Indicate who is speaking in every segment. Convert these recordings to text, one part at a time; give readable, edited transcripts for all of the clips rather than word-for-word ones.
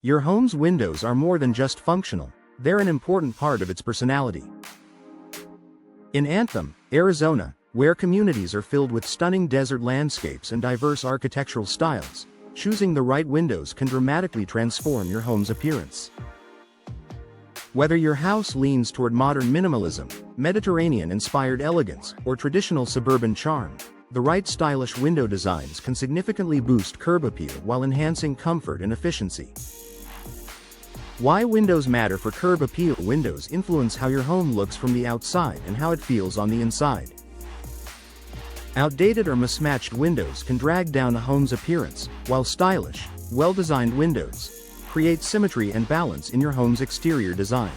Speaker 1: Your home's windows are more than just functional, they're an important part of its personality. In Anthem, Arizona, where communities are filled with stunning desert landscapes and diverse architectural styles, choosing the right windows can dramatically transform your home's appearance. Whether your house leans toward modern minimalism, Mediterranean-inspired elegance, or traditional suburban charm, the right stylish window designs can significantly boost curb appeal while enhancing comfort and efficiency. Why windows matter for curb appeal. Windows influence how your home looks from the outside and how it feels on the inside. Outdated or mismatched windows can drag down a home's appearance, while stylish, well-designed windows create symmetry and balance in your home's exterior design.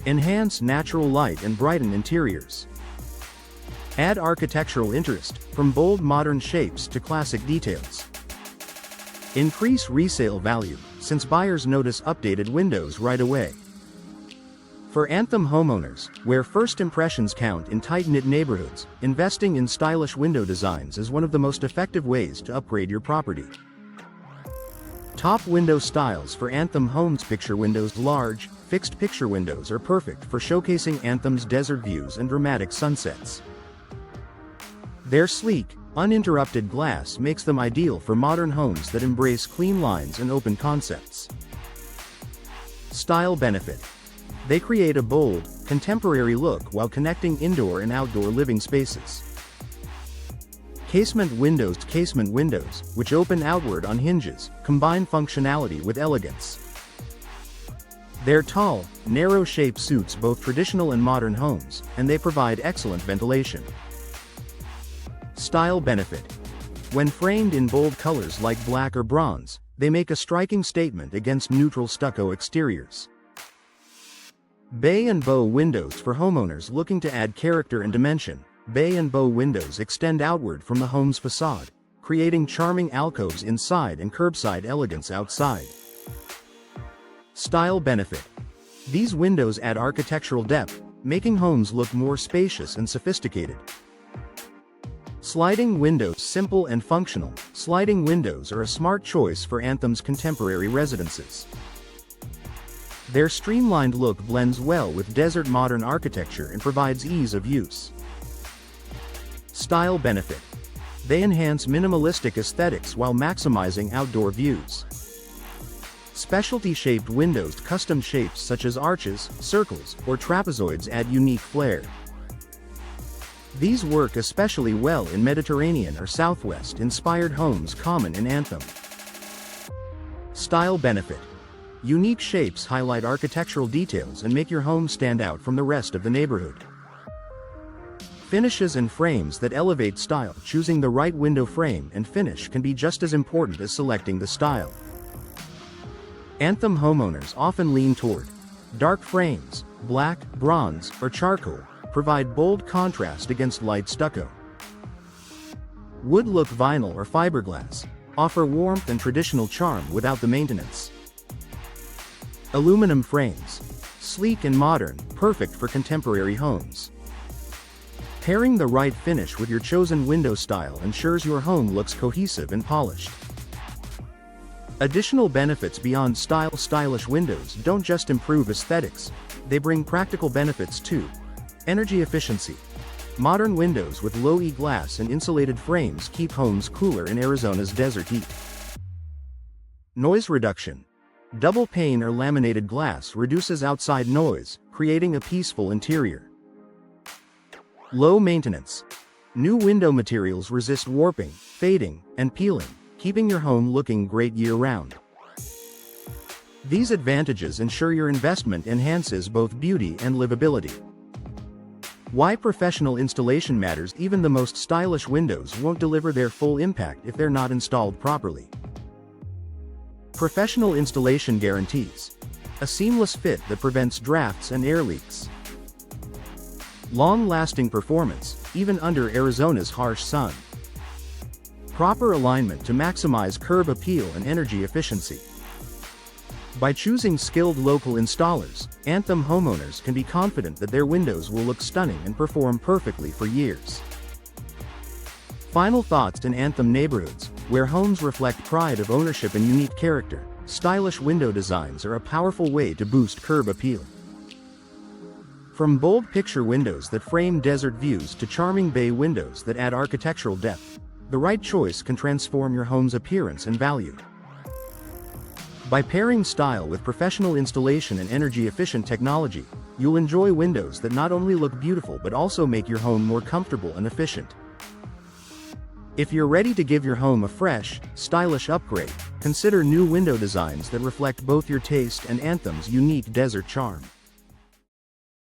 Speaker 1: Enhance natural light and brighten interiors. Add architectural interest, from bold modern shapes to classic details. Increase resale value, since buyers notice updated windows right away. For Anthem homeowners, where first impressions count in tight-knit neighborhoods, investing in stylish window designs is one of the most effective ways to upgrade your property. Top window styles for Anthem homes. Picture windows. Large, fixed picture windows are perfect for showcasing Anthem's desert views and dramatic sunsets. Their sleek, uninterrupted glass makes them ideal for modern homes that embrace clean lines and open concepts. Style benefit. They create a bold, contemporary look while connecting indoor and outdoor living spaces. Casement windows. Casement windows, which open outward on hinges, combine functionality with elegance. Their tall, narrow shape suits both traditional and modern homes, and they provide excellent ventilation. Style benefit. When framed in bold colors like black or bronze, they make a striking statement against neutral stucco exteriors. Bay and bow windows. For homeowners looking to add character and dimension, bay and bow windows extend outward from the home's facade, creating charming alcoves inside and curbside elegance outside. Style benefit. These windows add architectural depth, making homes look more spacious and sophisticated. Sliding windows. Simple and functional, sliding windows are a smart choice for Anthem's contemporary residences. Their streamlined look blends well with desert modern architecture and provides ease of use. Style benefit. They enhance minimalistic aesthetics while maximizing outdoor views. Specialty-shaped windows. Custom shapes such as arches, circles, or trapezoids add unique flair. These work especially well in Mediterranean or Southwest-inspired homes common in Anthem. Style benefit. Unique shapes highlight architectural details and make your home stand out from the rest of the neighborhood. Finishes and frames that elevate style. Choosing the right window frame and finish can be just as important as selecting the style. Anthem homeowners often lean toward dark frames, black, bronze, or charcoal, provide bold contrast against light stucco. Wood look. Vinyl or fiberglass offer warmth and traditional charm without the maintenance. Aluminum frames. Sleek and modern, perfect for contemporary homes. Pairing the right finish with your chosen window style ensures your home looks cohesive and polished. Additional benefits beyond style. Stylish windows don't just improve aesthetics, they bring practical benefits too. Energy efficiency. Modern windows with low E-glass and insulated frames keep homes cooler in Arizona's desert heat. Noise reduction. Double pane or laminated glass reduces outside noise, creating a peaceful interior. Low maintenance. New window materials resist warping, fading, and peeling, keeping your home looking great year-round. These advantages ensure your investment enhances both beauty and livability. Why professional installation matters. Even the most stylish windows won't deliver their full impact if they're not installed properly. Professional installation guarantees a seamless fit that prevents drafts and air leaks. Long-lasting performance, even under Arizona's harsh sun. Proper alignment to maximize curb appeal and energy efficiency. By choosing skilled local installers, Anthem homeowners can be confident that their windows will look stunning and perform perfectly for years. Final thoughts. In Anthem neighborhoods, where homes reflect pride of ownership and unique character, stylish window designs are a powerful way to boost curb appeal. From bold picture windows that frame desert views to charming bay windows that add architectural depth, the right choice can transform your home's appearance and value. By pairing style with professional installation and energy-efficient technology, you'll enjoy windows that not only look beautiful but also make your home more comfortable and efficient. If you're ready to give your home a fresh, stylish upgrade, consider new window designs that reflect both your taste and Anthem's unique desert charm.